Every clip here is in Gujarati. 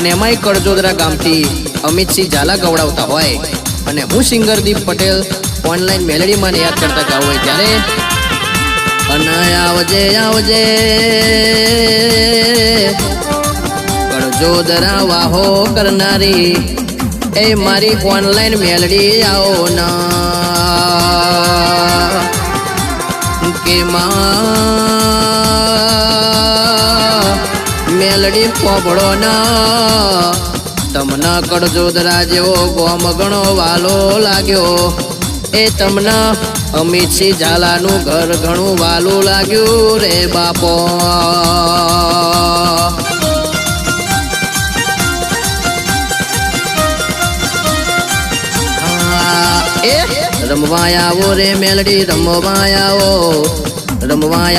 અને એમાંય કડજોદરા ગામથી અમિતસિંહ ઝાલા ગવડાવતા હોય અને હું સિંગર દીપ પટેલ ઓનલાઈન મેલેડીમાં યાદ કરતા ગાવ હોય ત્યારે અને આવજે આવજે કડજોદરા વાહો કરનારી એ મારી ઓનલાઈન મેલડી આવો ના કે મેલડી પોપડો ના તમને કડજોદરા જેવો ગોમ ગણો વાલો લાગ્યો એ તમને અમિતસિંહ ઝાલાનું ઘર ઘણું વાલું લાગ્યું રે બાપો રમવા આવો રે મેલડી રમવા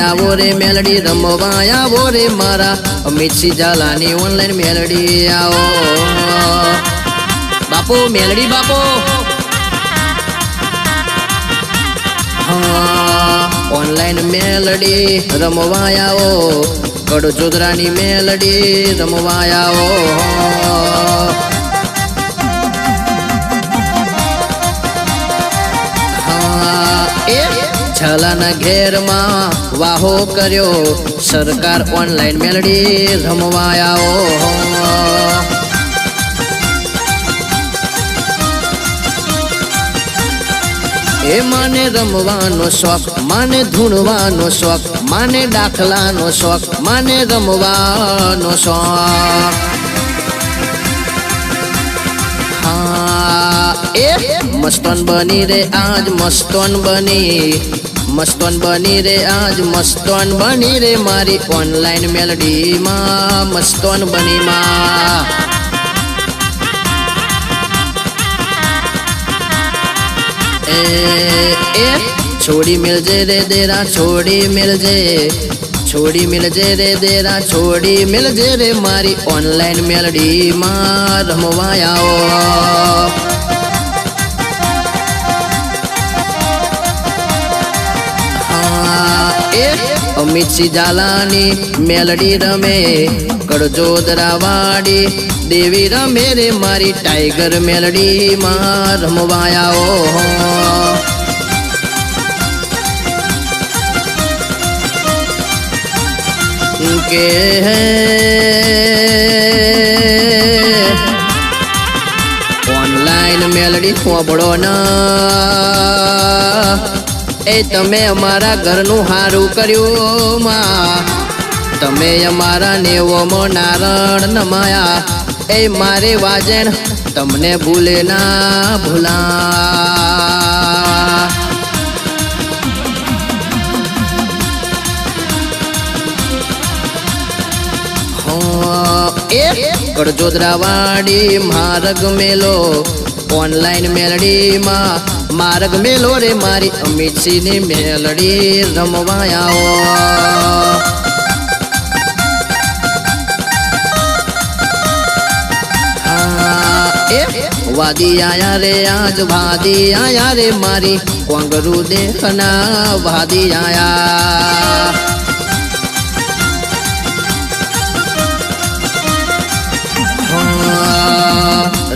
આવો રે મેલડી રમવા આવો રે મારા અમિતસિંહ ઝાલાની ઓનલાઈન મેલડી આવો બાપો મેલડી બાપો ઓનલાઈન મેલડી રમવા આવો કડજોદરાની મેલડી રમવા આવો ઝાલાના ઘેરમાં વાહો કર્યો સરકાર ઓનલાઈન મેલડી રમવા આવો એ માને રમવાનો શોખ માને ધૂણવાનો શોખ માને દાખલાનો શોખ માને રમવાનો શોખ હા એ મસ્તન બની રે આજ મસ્તન બની રે આજ મસ્તન બની રે મારી ઓનલાઈન મેલડીમાં મસ્તન બની માં ए छोड़ी मिलजे रे देरा छोड़ी मिलजे रे देरा छोड़ी मिलजे रे मारी ऑनलाइन मेलडी मां रमवा आओ अमितसिंह ઝાલાની મેલડી રમે કડજોદરા વાડી દેવી રમે રે મારી ટાઈગર મેલડી માં રમવા આવો કે ઓનલાઈન મેલડી ખોબડો ના એ તમે અમારા ઘરનું હારું કર્યું માં તમે અમારા નેવોમાં નારણ નમાયા એ મારે વાજણ તમને ભૂલે ના ભૂલા કડજોદરા વાડી માર્ગ મેલો ઓનલાઈન મેલડી માં માર્ગ મેલો રે મારી અમિતસિંહ ની મેલડી રમવા આવો વાદી આયા રે આજ વાદી આયા રે મારી કોંગરુ દેખના વાદી આયા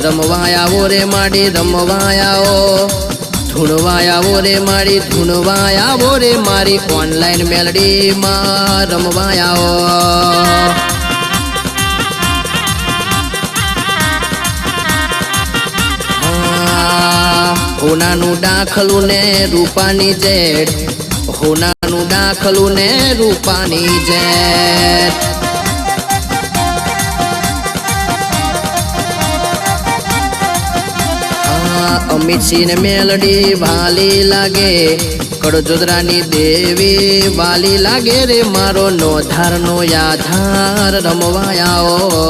રમવા આવો રે માડી રમવા આવો ધૂણવા આવો રે માડી ધૂણવા આવો રે મારી ઓનલાઈન મેલડી માં રમવા આવો હોનાનું દાખલું ને રૂપાની જેડ હોનાનું દાખલું ને રૂપાની જેડ અમિતસિંહ ને મેલડી વાલી લાગે કડજોદરાની દેવી વાલી લાગે રે મારો નોધાર નો યાધાર રમવા આવો